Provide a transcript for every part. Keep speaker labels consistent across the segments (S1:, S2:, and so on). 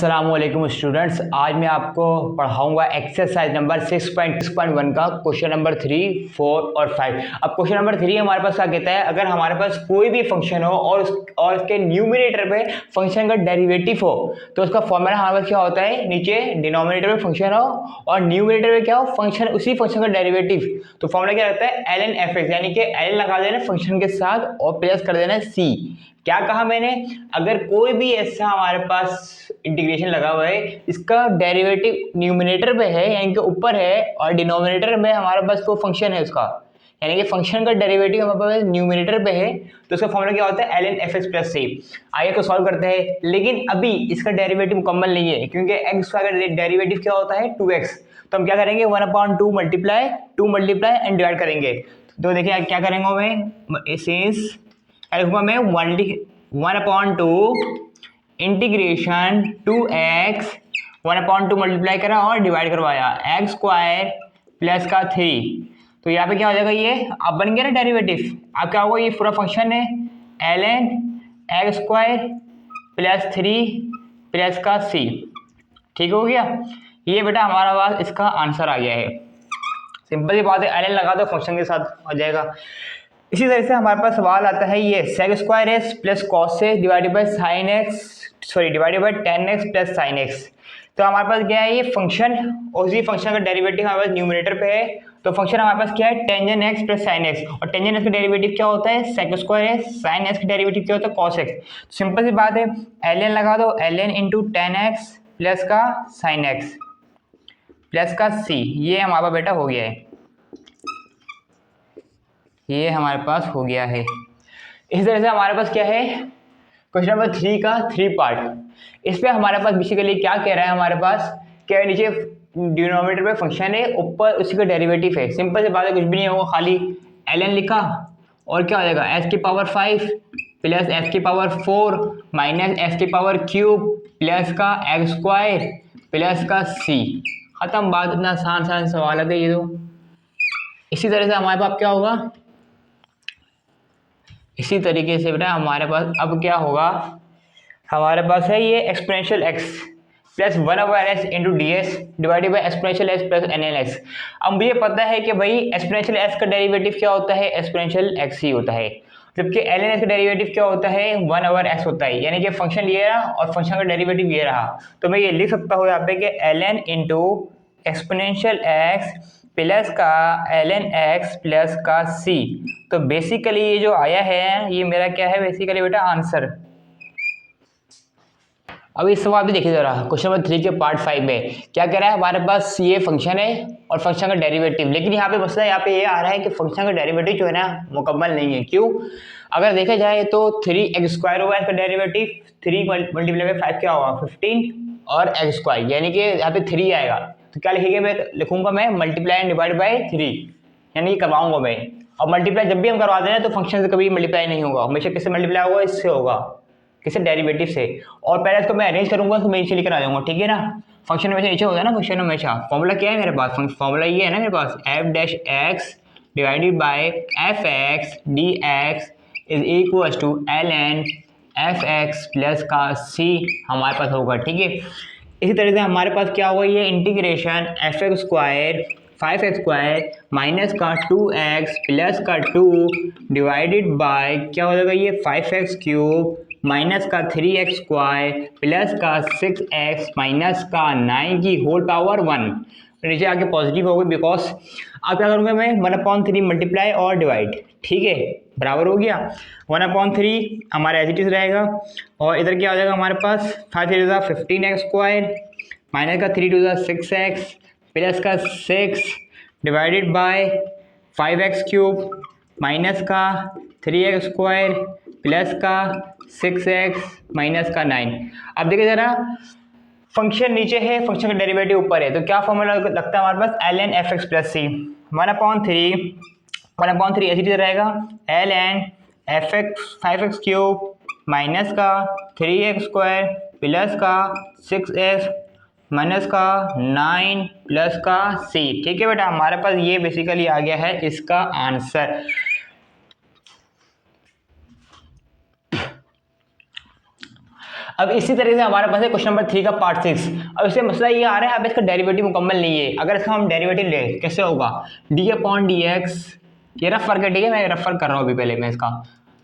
S1: अस्सलामुअलैकुम स्टूडेंट्स, आज मैं आपको पढ़ाऊंगा एक्सरसाइज नंबर 6.1 का क्वेश्चन नंबर 3, 4 और 5। अब क्वेश्चन नंबर 3 हमारे पास क्या कहता है, अगर हमारे पास कोई भी फंक्शन हो और उसके न्यूमरेटर पे फंक्शन का डेरिवेटिव हो तो उसका फॉर्मूला हमारे पास क्या होता है, नीचे डिनोमिनेटर में फंक्शन हो और न्यूमरेटर में क्या हो, फंक्शन, उसी फंक्शन का डेरिवेटिव। तो फॉर्मूला क्या रहता है, ln fx, यानी कि ln लगा देना फंक्शन के साथ और प्लस कर देना c। क्या कहा मैंने, अगर कोई भी ऐसा हमारे पास इंटीग्रेशन लगा हुआ है, इसका डेरिवेटिव न्यूमरेटर पे है यानी कि ऊपर है और डिनोमिनेटर में हमारे पास कोई फंक्शन है उसका, यानी कि फंक्शन का डेरिवेटिव हमारे पास न्यूमरेटर पे है, तो उसका फॉर्मूला क्या होता है, ln fx प्लस c। आइए को सॉल्व करते हैं, लेकिन अभी इसका डेरिवेटिव मुकम्मल नहीं है क्योंकि x का डेरिवेटिव क्या होता है 2x। तो हम क्या करेंगे, 1/2 मल्टीप्लाई एंड डिवाइड करेंगे। तो देखिए क्या करेंगे, मैं सिंस लिखूंगा मैं 1/2 इंटीग्रेशन 2x 1/2 मल्टीप्लाई करा और डिवाइड करवाया x² प्लस का 3। तो यहाँ पे क्या हो जाएगा, ये अब बन गया ना डेरिवेटिव। अब क्या होगा, ये पूरा फंक्शन है ln x² प्लस 3 प्लस का c। ठीक हो गया, ये बेटा हमारा पास इसका आंसर आ गया है। सिंपल सी बात है, ln लगा दो फंक्शन के साथ आ जाएगा। इसी तरह से हमारे पास सवाल आता है, ये sec² प्लस cos से divided by tan x plus sin x। तो हमारे पास क्या है, ये फंक्शन और उसी फंक्शन का डेरिवेटिव हमारे पास न्यूमरेटर पे है। तो फंक्शन हमारे पास क्या है, tan x plus sin x, और tan x का डेरिवेटिव क्या होता है, sec², sin x का डेरिवेटिव क्या होता है, cos x। सिंपल सी बात है, ln लगा दो, ln into tan x plus का sin x प्लस का c। ये हमारा बेटा हो गया है, ये हमारे पास हो गया है। इस तरह से हमारे पास क्या है, क्वेश्चन नंबर 3 का 3 पार्ट। इस पे हमारे पास बेसिकली क्या कह रहा है, हमारे पास क्या है, नीचे डिनोमिनेटर पे फंक्शन है, ऊपर उसी का डेरिवेटिव है। सिंपल सी बात है, कुछ भी नहीं होगा, खाली ln लिखा और क्या हो जाएगा, s की पावर 5 प्लस s की पावर 4 माइनस s की पावर क्यूब प्लस का x² प्लस का c। खत्म बात, इतना आसान सवाल है ये तो। इसी तरह से हमारे पास क्या होगा, इसी तरीके से बेटा हमारे पास अब क्या होगा, हमारे पास है ये exponential x plus 1/s into ds divided by exponential s plus ln x। अब मुझे पता है कि भाई एक्सपोनेंशियल s का डेरिवेटिव क्या होता है, एक्सपोनेंशियल x ही होता है, जबकि ln x का डेरिवेटिव क्या होता है, 1/s होता है, यानी कि फंक्शन ये रहा और फंक्शन का डेरिवेटिव ये रहा। तो मैं ये लिख सकता हूँ यहाँ पे कि ln into exponential x plus का ln x प्लस का c। तो बेसिकली ये जो आया है, ये मेरा क्या है बेसिकली बेटा आंसर। अब इस सवाल भी देखिए जरा, क्वेश्चन नंबर 3 के पार्ट 5 में क्या कह रहा है, हमारे पास ये फंक्शन है और फंक्शन का डेरिवेटिव, लेकिन यहाँ पे मसला यहाँ पे ये आ रहा है कि फंक्शन का डेरिवेटिव जो है ना मुकम्मल नहीं है। क्यों, अगर देखा जाए तो 3x² होगा इसका डेरिवेटिव, 3 मल्टीप्लाई बाई 5 क्या होगा 15 और x², यानी कि यहाँ पे 3 आएगा। तो क्या लिखेंगे, मैं लिखूंगा मैं मल्टीप्लाई एंड डिवाइड बाई 3, यानी कि करवाऊंगा मैं। और मल्टीप्लाई जब भी हम करवा दें तो फंक्शन से कभी मल्टीप्लाई नहीं होगा, हमेशा किससे मल्टीप्लाई होगा, इससे होगा, किससे, डेरिवेटिव से। और पहले इसको मैं अरेंज करूंगा तो मैं नीचे लेकर आ जाऊंगा, ठीक है ना। फंक्शन हमेशा नीचे होता है ना, क्वेश्चन हमेशा। फॉर्मूला क्या है मेरे पास, फॉर्मूला ये है ना मेरे पास, f' x divided by fx dx is equal to ln fx plus का c हमारे पास होगा, ठीक है। इसी तरह से हमारे पास क्या होगा, ये इंटीग्रेशन fx² 5x² माइनस का 2x प्लस का 2 डिवाइडेड बाय क्या हो जाएगा, ये 5x³ माइनस का 3x² प्लस का 6x माइनस का 9 की होल पावर 1। नीचे आके पॉजिटिव हो गई, बिकॉज अब क्या करूँगा मैं 1/3 मल्टीप्लाई और डिवाइड, ठीक है, बराबर हो गया 1/3 हमारा एज इट इज रहेगा। और इधर क्या हो जाएगा हमारे पास, 5 3 15x² माइनस का 3 2 6x प्लस का 6 डिवाइडेड बाय 5x³ माइनस का 3x² प्लस का 6x माइनस का 9। अब देखिए जरा, फंक्शन नीचे है, फंक्शन का डेरिवेटिव ऊपर है, तो क्या फॉर्मूला लगता है हमारे पास, ln fx प्लस c 1/3 ऐसी चीज रहेगा, ln fx 5x³ माइनस का 3x² प्लस का 6x माइनस का 9 प्लस का c। ठीक है बेटा, हमारे पास ये बेसिकली आ गया है इसका आंसर। अब इसी तरीके से हमारे पास है क्वेश्चन नंबर 3 का पार्ट 6। अब इससे मसला ये आ रहा है, अब इसका डेरिवेटिव मुकम्मल नहीं है। अगर इसका हम डेरिवेटिव ले कैसे होगा, डी अपॉन डी एक्स, ये रफ वर्क है, ठीक है, मैं रफ वर्क कर रहा हूँ अभी, पहले मैं इसका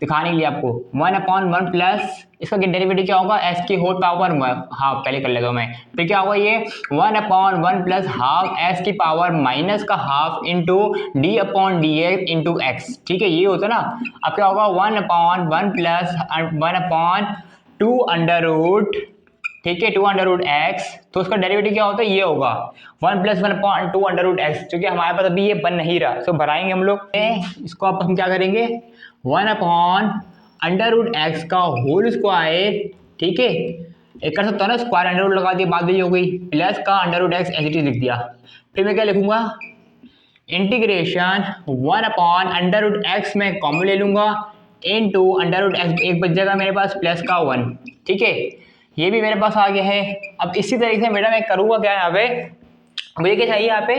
S1: दिखाने के लिए आपको। 1/1 प्लस इसका डेरिवेटिव क्या होगा, एस की होल पावर हाफ, पहले कर लेता हूँ मैं। फिर क्या होगा ये 1/1 प्लस हाफ एस की पावर माइनस का half into D upon D x into x, ठीक है, ये होता है ना। अब क्या होगा 1/1 प्लस 1/2 अंडर रूट, ठीक है, 2 अंडर रूट एक्स, तो उसका डेरिवेटिव क्या होता है, ये होगा 1 प्लस 1/2 अंडर रूट एक्स, क्योंकि हमारे पास अभी ये बन नहीं रहा, तो भराएंगे हम लोग इसको। अब हम क्या करेंगे 1 अंडर रूट एक्स का होल स्क्वायर, ठीक है, एक कर सकता हूँ ना, स्क्वायर अंडर रूट लगा दिया, बात भी हो गई, प्लस का under root x as it is लिख दिया। फिर मैं क्या लिखूंगा, इंटीग्रेशन 1 अंडर रूट एक्स में कॉमन ले लूंगा इनटू अंडर रूट एक्स, एक बच जाएगा मेरे पास प्लस का 1, ठीक है, ये भी मेरे पास आ गया है। अब इसी तरीके से बेटा मैं करूंगा क्या यहाँ पे, मुझे क्या चाहिए यहाँ पे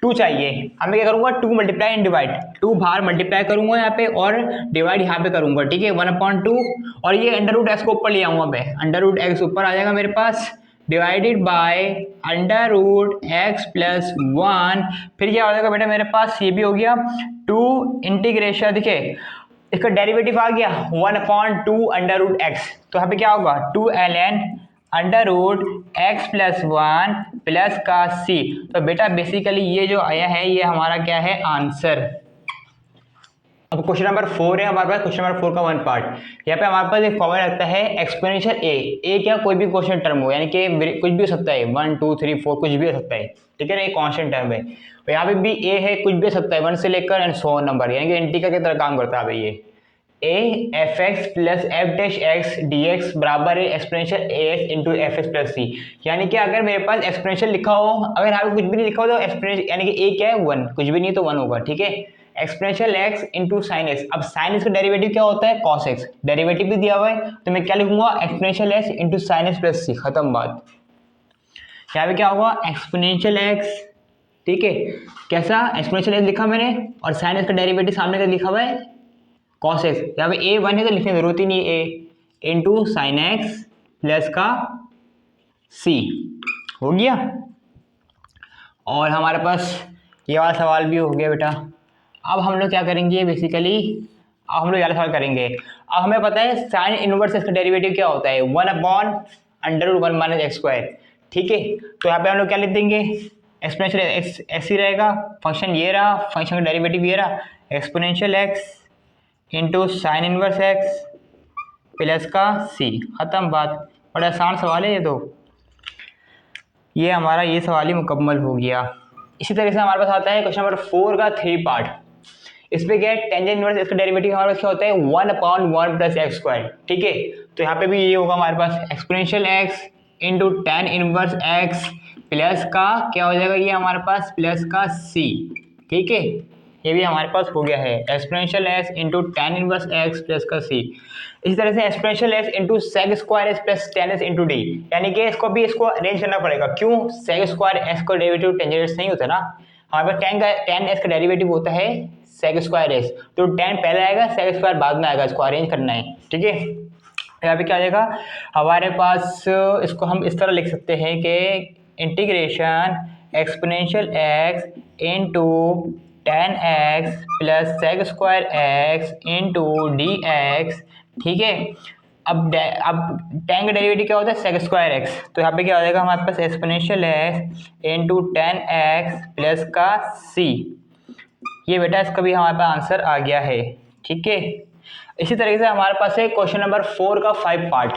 S1: 2 चाहिए, अब मैं क्या करूंगा 2 मल्टीप्लाई एंड डिवाइड, 2 बाहर मल्टीप्लाई करूंगा यहाँ पे और डिवाइड यहाँ पे करूंगा, ठीक है, 1/2, और ये अंडर रूट एक्स को ऊपर ले आऊंगा मैं, अंडर रूट एक्स ऊपर आ जाएगा मेरे पास, divided by under root x plus 1। फिर क्या हो जाएगा बेटा मेरे पास, ये भी हो गया 2 इंटीग्रेशन, देखिए इसका डेरिवेटिव आ गया 1/2 अंडर रूट एक्स, तो यहाँ पे क्या होगा 2ln under root x plus 1 plus का सी। तो बेटा बेसिकली ये जो आया है ये हमारा क्या है आंसर। अब क्वेश्चन नंबर 4 है हमारे पास, क्वेश्चन नंबर 4 का 1 पार्ट। यहाँ पे हमारे पास एक फॉर्मूला लगता है एक्सपोनेंशियल ए क्या कोई भी क्वेश्चन टर्म हो, यानी कि कुछ भी हो सकता है, 1 2 3 4 कुछ भी हो सकता है, ठीक है ना, एक कांस्टेंट टर्म है। तो यहाँ पे भी ए है, कुछ भी हो सकता है 1 से लेकर एंड सो नंबर, यानी कि इंटीग्रल की तरह काम करता है भाई ये। A f x plus f dash x d x बराबर है exponential a x into f x plus c, यानी कि अगर मेरे पास एक्सपोनेंशियल लिखा हो, अगर यहाँ पे कुछ भी नहीं लिखा हो तो एक्सपोनेंशियल यानी कि ए क्या है 1, कुछ भी नहीं तो 1 होगा, ठीक है, exponential x into sine x. अब साइन एक्स का डेरिवेटिव क्या होता है कॉस एक्स, डेरिवेटिव भी दिया हुआ है, तो मैं क्या लिखूंगा exponential x into sine x plus c, खत्म बात। यहाँ पे क्या होगा एक्सपोनेंशियल एक्स, ठीक है, कैसा एक्सपोनेंशियल एक्स लिखा मैंने, और साइन एक्स का डेरिवेटिव सामने का लिखा हुआ है कॉस एक्स, यहाँ पे ए 1 है तो लिखने की जरूरत ही नहीं, ए इंटू साइन एक्स प्लस का सी, हो गया। और हमारे पास ये वाला सवाल भी हो गया बेटा। अब हम लोग क्या करेंगे बेसिकली, अब हम लोग ये वाला सवाल करेंगे। अब हमें पता है साइन इनवर्स इसका डेरिवेटिव क्या होता है 1/√1 माइनस एक्स स्क्वायर, ठीक है, तो यहाँ पे हम लोग क्या लिख देंगे एक्सपोनेंशियल एक्स ऐसे ही रहेगा, फंक्शन ये रहा, फंक्शन का डेरिवेटिव ये रहा, exponential x into sine inverse x plus का सी, खत्म बात। बड़ा आसान सवाल है ये, तो ये हमारा ये सवाल ही मुकम्मल हो गया। इसी तरह से हमारे पास आता है क्वेश्चन नंबर 4 का 3 पार्ट। इस पे क्या है टेंजेंट इनवर्स, इसका डेरिवेटिव हमारे पास क्या होता है 1/1 प्लस एक्स स्क्वायर, ठीक है, तो यहाँ पे भी ये होगा हमारे पास exponential x into tan inverse x plus का क्या हो जाएगा ये हमारे पास प्लस का सी, ठीक है, ये भी हमारे पास हो गया है exponential x into tan inverse x plus का सी। इसी तरह से exponential x into sec square x plus tan x into D, यानी कि इसको अरेंज करना पड़ेगा, क्यों सेक स्क्वायर एक्स का डेरिवेटिव टेंजेंट एक्स नहीं होता ना, हमारे पास टेन एक्स का डेरिवेटिव होता है सेक स्क्वायर एक्स, तो टेन पहले आएगा सेक स्क्वायर बाद में आएगा, इसको अरेंज करना है, ठीक है। यहाँ पे क्या आ जाएगा हमारे पास, इसको हम इस तरह लिख सकते हैं कि integration exponential x into ten x plus sec square x into d x, ठीक है। अब टेन का डेरिवेटिव क्या होता है सेक स्क्वायर एक्स, तो यहाँ पे क्या हो जाएगा हमारे पास exponential x into ten x plus का सी, ये बेटा इसका भी हमारे पास आंसर आ गया है, ठीक है। इसी तरीके से हमारे पास है क्वेश्चन नंबर 4 का 5 पार्ट।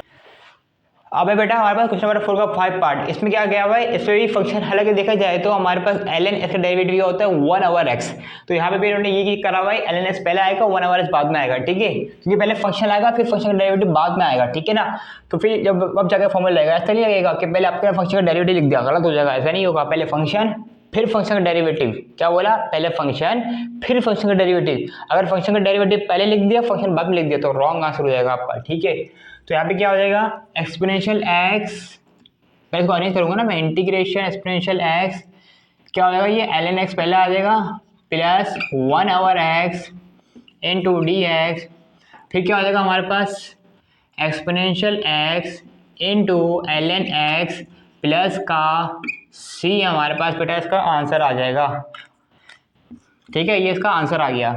S1: अब है बेटा हमारे पास क्वेश्चन नंबर 4 का 5 पार्ट, इसमें क्या गया हुआ है, इसमें भी फंक्शन हालांकि देखा जाए तो हमारे पास ln x का डेरिवेटिव होता है 1/x, तो यहाँ पे भी इन्होंने ये करा हुआ है ln x पहले आएगा 1/x बाद में आएगा, ठीक है, क्योंकि पहले फंक्शन आएगा फिर फंक्शन का डेरिवेटिव बाद में आएगा, ठीक है ना, तो फिर जब अब जाकर फॉर्मूला लगेगा, ऐसा नहीं लगेगा कि पहले आपके फंक्शन का डेरिवेटिव लिख दिया, गलत हो जाएगा, ऐसा नहीं होगा, पहले फंक्शन फिर फंक्शन का डेरिवेटिव, क्या बोला पहले फंक्शन फिर फंक्शन का डेरिवेटिव, अगर फंक्शन का डेरिवेटिव पहले लिख दिया फंक्शन बाद में लिख दिया तो रॉन्ग आंसर हो जाएगा आपका, ठीक है। तो यहाँ पे क्या हो जाएगा एक्सपोनेंशियल एक्स, मैं इसको अरेंज करूंगा ना मैं, इंटीग्रेशन एक्सपोनेंशियल एक्स क्या हो जाएगा ये ln x पहले आ जाएगा plus 1/x into d x, फिर क्या हो जाएगा हमारे पास exponential x into l n x plus का सी हमारे पास बेटा इसका आंसर आ जाएगा। ठीक है, ये इसका आंसर आ गया।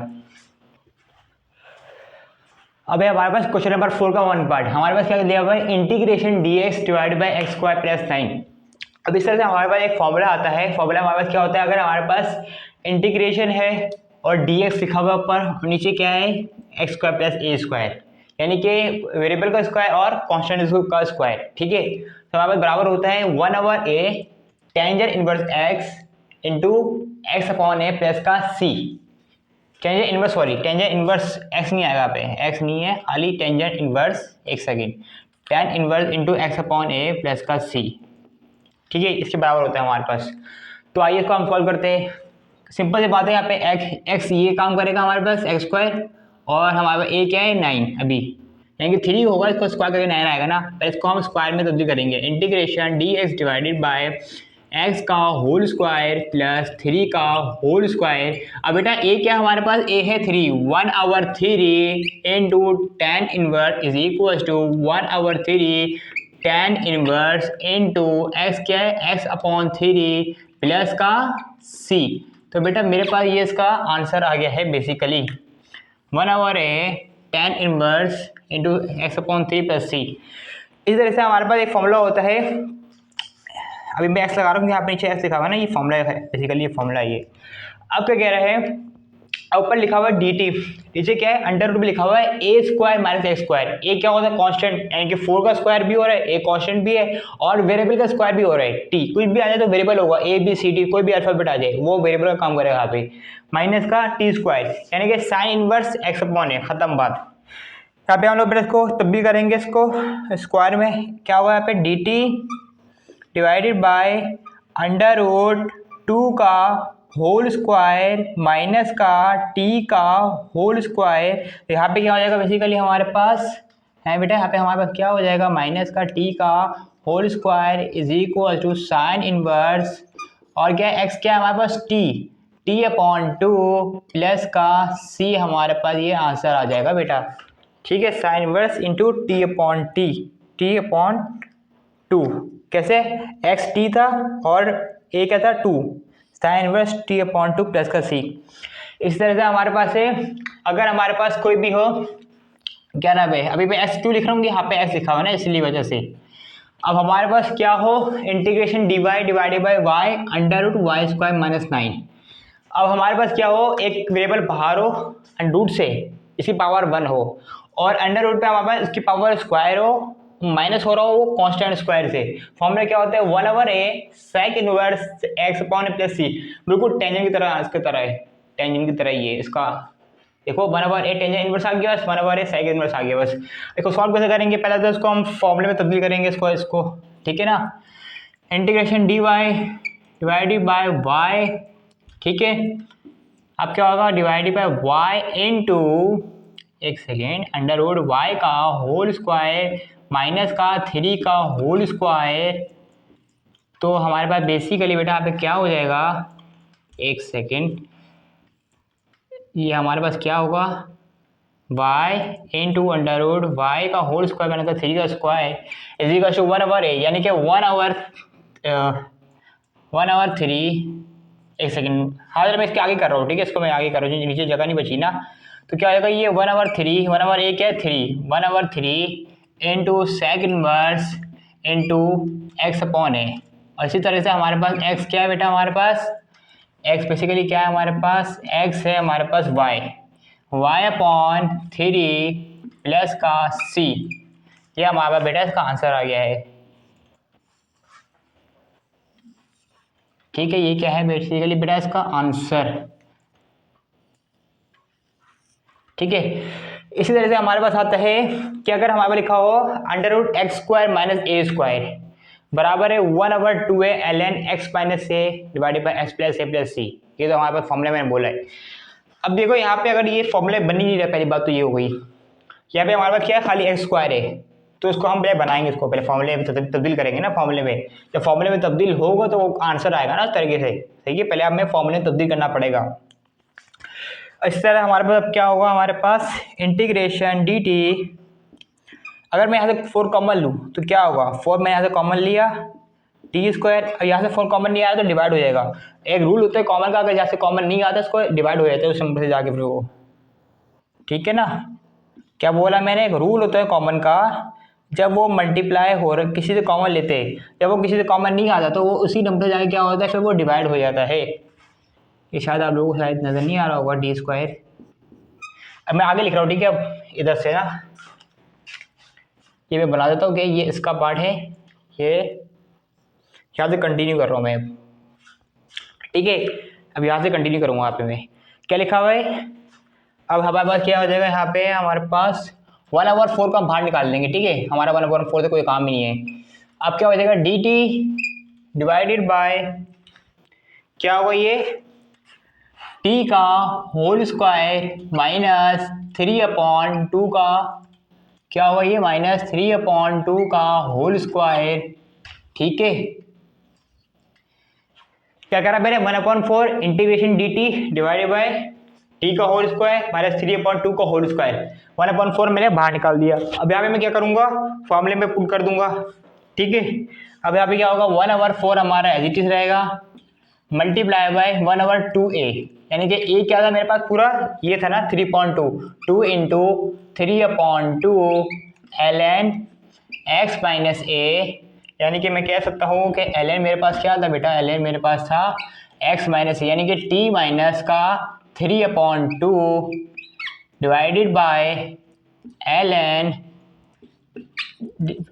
S1: अब हमारे पास क्वेश्चन नंबर 4 का वन पार्ट हमारे पास क्या दिया हुआ है, integration d x divide by x square plus 9। अब इस तरह से हमारे पास एक फॉर्मूला आता है। फॉर्मूला हमारे पास क्या होता है, अगर हमारे पास इंटीग्रेशन है और डी एक्स लिखा हुआ ऊपर, नीचे क्या है एक्स स्क्वायर प्लस ए स्क्वायर, यानी कि वेरिएबल का स्क्वायर और कॉन्स्टेंट का स्क्वायर। ठीक है, तो हमारे पास बराबर होता है 1/a tangent inverse x into x upon a plus का सी। Tangent inverse, sorry tangent inverse x नहीं आएगा यहाँ पे, एक्स नहीं है, खाली टेंजेंट इनवर्स, एक second, ten inverse into x upon a plus का सी। ठीक है, इसके बराबर होता है हमारे पास। तो आइए इसको हम सॉल्व करते हैं। सिंपल सी बात है, यहाँ पे एक्स ये काम करेगा हमारे पास एक्स स्क्वायर, और हमारे पास ए क्या है 9 अभी, यानी कि 3 होगा, इसको स्क्वायर करके 9 आएगा ना, तो इसको हम स्क्वायर में तब्दील करेंगे। Integration d x divided by x का होल स्क्वायर प्लस 3 का होल स्क्वायर। अब बेटा ए क्या हमारे पास, ए है 3, 1/3 into tan inverse is equal to 1/3 tan inverse into x क्या है एक्स अपॉन 3 प्लस का सी। तो बेटा मेरे पास ये इसका आंसर आ गया है basically 1/a tan inverse into x upon 3 plus c. इस तरह से हमारे पास एक फॉर्मूला होता है। अभी मैं एक्स लगा रहा हूँ, यहाँ पे नीचे एक्स लिखा हुआ है ना, ये फॉर्मूला है बेसिकली, ये फॉर्मूला है ये। अब क्या कह रहा है, ऊपर लिखा हुआ है डी टी, नीचे क्या है अंडर रूट भी लिखा हुआ है ए square minus x square. A क्या होता है कांस्टेंट, यानी कि 4 का स्क्वायर भी हो रहा है, ए कांस्टेंट भी है, और वेरिएबल का स्क्वायर भी हो रहा है टी। कुछ भी आ जाए तो वेरिएबल होगा, ए बी सी डी कोई भी अल्फाबेट आ जाए वो वेरिएबल का काम करेगा यहाँ पे, माइनस का टी स्क्वायर, यानी कि साइन इनवर्स एक्स अपॉन ए, खत्म बात। यहाँ पे हम लोग इसको तब्दील करेंगे, इसको स्क्वायर में क्या हुआ यहाँ पे d t divided by under root 2 का होल स्क्वायर माइनस का टी का होल स्क्वायर। यहाँ पे क्या हो जाएगा बेसिकली हमारे पास है बेटा, यहाँ पे हमारे पास क्या हो जाएगा माइनस का टी का whole square is equal to sine inverse, और क्या एक्स क्या है हमारे पास टी अपॉन 2 प्लस का सी, हमारे पास ये आंसर आ जाएगा बेटा। ठीक है, sine inverse into T upon 2, कैसे एक्स टी था और ए क्या था 2, sine inverse T upon 2 plus का सी। इस तरह से हमारे पास है, अगर हमारे पास कोई भी हो, क्या नाम है, अभी मैं एक्स क्यों लिख रहा हूँ, यहाँ पे एक्स लिखा हुआ है ना इसलिए वजह से। अब हमारे पास क्या हो, integration d y divided by y under root y square minus 9। अब हमारे पास क्या हो, एक वेरिएबल बाहर हो अंडर रूट से, इसकी पावर 1 हो, और अंडर रूट पे हमारे पास इसकी पावर स्क्वायर हो, माइनस हो रहा हो वो कांस्टेंट स्क्वायर से। फॉर्मूला क्या होता है 1/a sec inverse x upon a plus c, बिल्कुल टेंजेंट की तरह, इसके तरह है, टेंजेंट की तरह ही है इसका। देखो 1/a टेंजेंट इनवर्स आ गया, बस 1/a सेक इनवर्स आ गया बस। देखो सॉल्व कैसे करेंगे, पहले तो इसको हम फॉर्मूले में तब्दील करेंगे इसको, ठीक है ना। Integration d y divided by y, ठीक है, अब क्या होगा डिवाइडेड बाय वाई इंटू, एक सेकेंड, अंडर रूट वाई का होल स्क्वायर माइनस का 3 का होल स्क्वायर। तो हमारे पास बेसिकली बेटा यहाँ पे क्या हो जाएगा, एक सेकेंड, ये हमारे पास क्या होगा y into under root y का होल स्क्वायर माइनस का 3 का square is equal to 1/a, यानी कि 1/3। एक सेकेंड, हाँ मैं इसके आगे कर रहा हूँ, ठीक है, इसको मैं आगे कर रहा हूँ, नीचे जगह नहीं बची ना। तो क्या हो जाएगा ये 1/3, 1/a क्या है 3, 1/3 into sec inverse into x upon a. और इसी तरह से हमारे पास एक्स क्या है बेटा, हमारे पास एक्स बेसिकली क्या है हमारे पास, एक्स है हमारे पास वाई अपॉन 3 प्लस का सी। ये हमारा बेटा इसका आंसर आ गया है। ठीक है, ये क्या है बेसिकली बेटा इसका आंसर। ठीक है, इसी तरह से हमारे पास आता है कि अगर हमारे पास लिखा हो under root x square minus a square बराबर है 1/2a ln x minus a divided by x plus a plus c. ये तो हमारे पास फॉर्मूले में बोला है। अब देखो यहाँ पे अगर ये फॉर्मूले बन ही नहीं रहा, पहली बात तो ये हो गई, यहाँ पे हमारे पास क्या है खाली एक्स स्क्वायर है, तो इसको हम पहले बनाएंगे, इसको पहले फॉर्मूले में तब्दील करेंगे ना। फॉर्मूले में जब फॉर्मूले में तब्दील होगा तो वो आंसर आएगा ना उस तरीके से, ठीक है। पहले हमें फॉर्मूले में तब्दील करना पड़ेगा। इस तरह हमारे पास अब क्या होगा, हमारे पास इंटीग्रेशन डी टी अगर मैं यहाँ से 4 कॉमन लूँ तो क्या होगा, 4 मैंने यहाँ से कॉमन लिया, टी स्क्वायर, और यहाँ से 4 कॉमन नहीं आया तो डिवाइड हो जाएगा। एक रूल होता है कॉमन का, अगर जहाँ से कॉमन नहीं आता उसको डिवाइड हो जाता है उस नंबर से जाके फिर वो, ठीक है ना। क्या बोला मैंने, एक रूल होता है कॉमन का, जब वो मल्टीप्लाई हो रहा किसी से कॉमन लेते हैं, जब वो किसी से कॉमन नहीं आता तो वो उसी नंबर से जाके क्या होता है, फिर वो डिवाइड हो जाता है। ये शायद आप लोगों को शायद नज़र नहीं आ रहा होगा टी स्क्वायर। अब मैं आगे लिख रहा हूँ, ठीक है। अब इधर से ना ये मैं बना देता हूँ कि ये इसका पार्ट है, ये यहाँ से कंटिन्यू कर रहा हूँ मैं, ठीक है। अब यहाँ से कंटिन्यू करूँगा। यहाँ पे मैं क्या लिखा हुआ है, अब हमारे पास क्या हो जाएगा, यहाँ पे हमारे पास 1/4 का हम बाहर निकाल लेंगे, ठीक है। हमारा 1/4 से कोई काम ही नहीं है। अब क्या हो जाएगा, डी टी डिवाइडेड बाय क्या होगा ये, टी का होल स्क्वायर माइनस 3/2 का क्या होगा ये, -3/2 का होल स्क्वायर, ठीक है। क्या करा मैंने, 1/4 integration D t divided bye T का होल स्क्वायर -3/2 का होल स्क्वायर, 1/4 मैंने बाहर निकाल दिया। अब यहाँ पे मैं क्या करूंगा, फॉर्मूले में पुट कर दूंगा, ठीक है। अब यहाँ पे क्या होगा, 1/4 हमारा एज इट इज रहेगा, मल्टीप्लाई बाय 1/2a, यानी कि a क्या था मेरे पास पूरा, ये था ना 3.2, 2 into 3/2 ln x minus a, यानी कि मैं कह सकता हूँ कि ln मेरे पास क्या था बेटा, ln मेरे पास था x माइनस a, यानी कि t माइनस का 3/2 divided by ln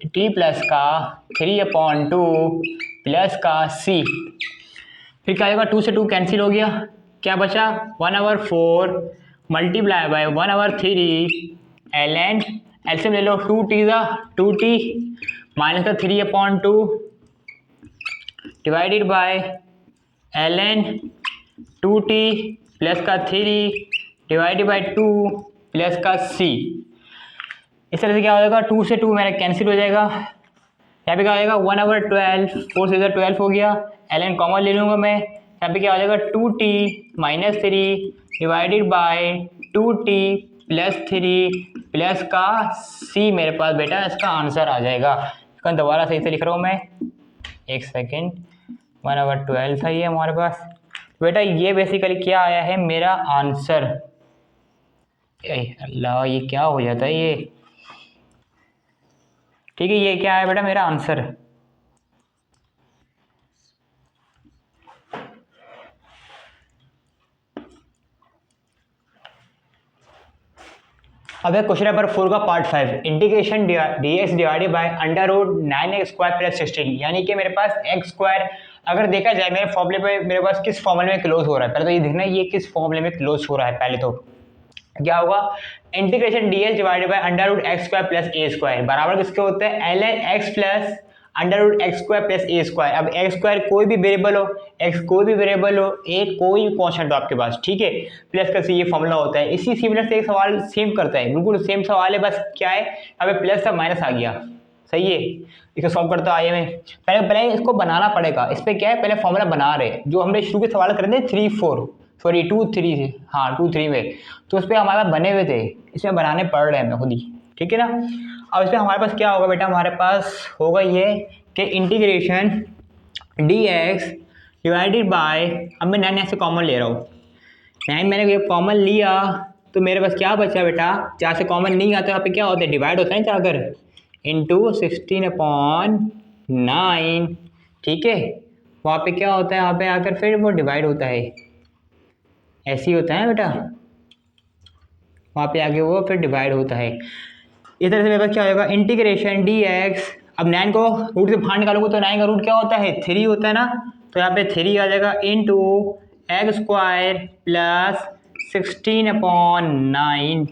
S1: t plus का 3/2 प्लस का c। फिर क्या आएगा, 2 से 2 कैंसिल हो गया, क्या बचा 1/4 मल्टीप्लाई बाय 1/3 ln, एलसीएम ले लो, 2t का 2t माइनस का 3/2 divided by ln 2t plus का 3 डिवाइडेड बाय 2 प्लस का c। इस तरह से क्या हो जाएगा, 2 से 2 मेरा कैंसिल हो जाएगा, यहाँ पे क्या हो जाएगा 1/12, 4 से 12 हो गया, ln कॉमन ले लूँगा मैं, यहाँ पे क्या हो जाएगा 2t minus 3 divided by 2t plus 3 plus का c, मेरे पास बेटा इसका आंसर आ जाएगा। इसका दोबारा सही से लिख रहा हूँ मैं, एक सेकेंड, 1/12 था ये हमारे पास बेटा, ये बेसिकली क्या आया है मेरा आंसर। अल्लाह ये क्या हो जाता है ये, ठीक है, ये क्या है बेटा मेरा आंसर। अब है क्वेश्चन नंबर 4 का part 5, integration dx divided bye √9x² plus 16, यानी कि मेरे पास x², अगर देखा जाए मेरे फॉर्मूले पे मेरे पास किस फॉर्मूले में क्लोज हो रहा है, पहले तो ये देखना ये किस फॉर्मूले में क्लोज हो रहा है। पहले तो क्या होगा, integration ds divided bye √x² plus a² बराबर किसके होते हैं, ln x plus √x² plus a²। अब x² कोई भी वेरिएबल हो, x कोई भी वेरिएबल हो, a कोई भी कांस्टेंट हो आपके पास, ठीक है, प्लस का ये फॉर्मूला होता है। इसी सिमिलर से एक सवाल सेम करता है, बिल्कुल सेम सवाल है, बस क्या है अब प्लस का माइनस आ गया, सही है। इसको सॉल्व करता आइए मैं, पहले इसको बनाना पड़ेगा। इस पर क्या है, पहले फॉर्मूला बना रहे, जो हमने शुरू के सवाल कर रहे थे 2-3 से, हाँ 2-3 में, तो उस पर हमारे पास बने हुए थे, इसमें बनाने पड़ रहे हैं हमें खुद ही, ठीक है ना। अब इसमें हमारे पास क्या होगा बेटा, हमारे पास होगा ये कि इंटीग्रेशन dx डिवाइडेड बाय, अब मैं 9 से कॉमन ले रहा हूँ, 9 मैंने ये कॉमन लिया तो मेरे पास क्या बचा बेटा, जहाँ से कॉमन नहीं आता यहाँ पे क्या होता है, डिवाइड होता है जाकर, इंटू 16/9, ठीक है। वहाँ पे क्या होता है, यहाँ पे आकर फिर वो डिवाइड होता है, ऐसे ही होता है बेटा, वहाँ पे आगे वो फिर डिवाइड होता है। इस तरह से मेरे पास क्या होगा, इंटीग्रेशन dx, अब 9 को रूट से बाहर निकालोगे तो 9 का रूट क्या होता है, 3 होता है ना, तो यहाँ पे 3 आ जाएगा इंटू x² प्लस 16/9,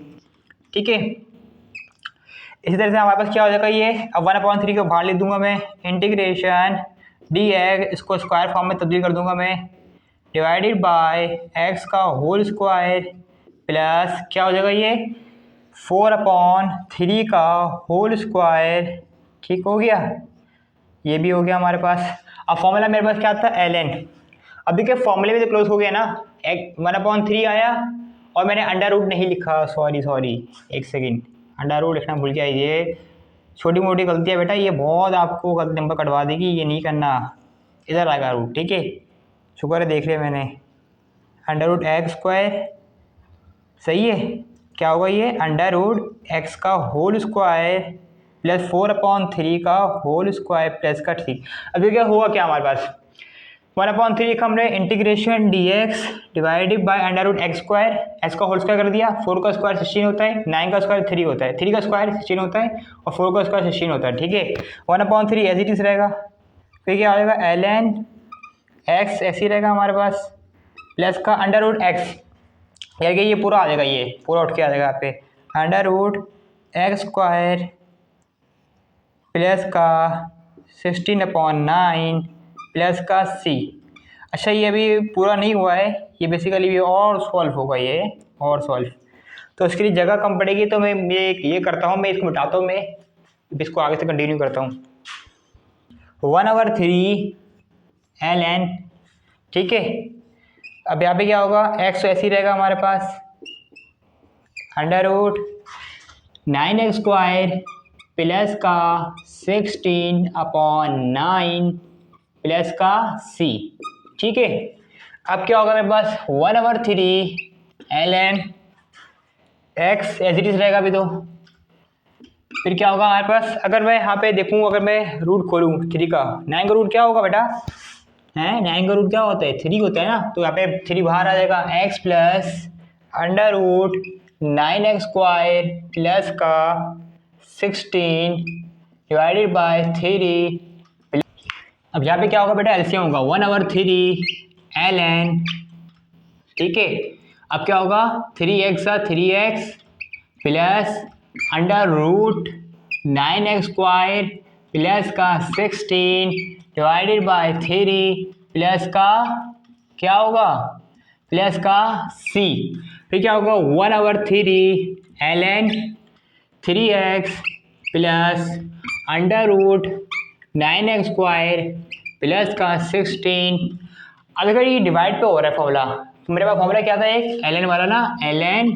S1: ठीक है। इसी तरह से हमारे पास क्या हो जाएगा ये, अब 1/3 को बाहर लिख दूंगा मैं, इंटीग्रेशन dx इसको स्क्वायर फॉर्म में तब्दील कर दूंगा मैं, डिवाइडेड बाय x का होल स्क्वायर प्लस क्या हो जाएगा ये 4/3 का होल स्क्वायर, ठीक हो गया, ये भी हो गया हमारे पास। अब फॉर्मूला मेरे पास क्या था, ln, अब देखिए फॉर्मूले में तो क्लोज हो गया ना, 1/3 आया और मैंने अंडर रूट नहीं लिखा, सॉरी एक सेकेंड, अंडर रूट लिखना भूल गया ये, छोटी मोटी गलती है बेटा, ये बहुत आपको गलती नंबर कटवा देगी, ये नहीं करना। इधर आएगा रूट, ठीक है, शुक्र है देख लिया मैंने। अंडर रूट एक्स स्क्वायर, सही है, क्या होगा ये अंडर रूट एक्स का होल स्क्वायर प्लस 4/3 का होल स्क्वायर प्लस का 3। अभी क्या हुआ, क्या हमारे पास 1/3 का हमने integration d x divided by under root x square, x का होल स्क्वायर कर दिया, 4 का स्क्वायर 16 होता है, 9 का स्क्वायर 3 होता है, 3 का स्क्वायर 16 होता है और 4 का स्क्वायर 16 होता है, ठीक है। 1/3 एज इट इज रहेगा, फिर क्या आ जाएगा ln एक्स ऐसे ही रहेगा हमारे पास, प्लस का अंडर रूट एक्स, यार कि ये पूरा आ जाएगा, ये पूरा उठ के आ जाएगा यहाँ पे under root x square plus का 16/9 प्लस का सी। अच्छा ये अभी पूरा नहीं हुआ है, ये बेसिकली भी और सॉल्व होगा, ये और सॉल्व, तो इसके लिए जगह कम पड़ेगी, तो मैं ये करता हूँ, मैं इसको मिटाता हूँ, मैं इसको आगे से कंटिन्यू करता हूँ। 1/3 ln, ठीक है। अब यहाँ पे क्या होगा, x तो ऐसे ही रहेगा हमारे पास, under root 9x square plus का 16/9 प्लस का c, ठीक है। अब क्या होगा मेरे पास 1/3 ln x as it is रहेगा अभी तो, फिर क्या होगा हमारे पास, अगर मैं यहाँ पे देखूँ, अगर मैं रूट खोलूँ 3 का, 9 का रूट क्या होगा बेटा, है 9 का रूट क्या होता है, 3 होता है ना, तो यहाँ पे 3 बाहर आ जाएगा, x plus under root 9x square plus का 16 डिवाइडेड बाय 3। अब यहाँ पे क्या होगा बेटा, एलसीएम होगा 1/3 ln, ठीक है। अब क्या होगा 3x का 3x plus under root 9x square plus का 16 डिवाइडेड बाय 3 प्लस का क्या होगा, प्लस का c, फिर क्या होगा 1/3 ln 3x plus under root 9x square plus का 16। अब अगर ये डिवाइड पे हो रहा है फॉर्मूला, तो मेरे पास फॉर्मूला क्या था एक ln वाला ना, ln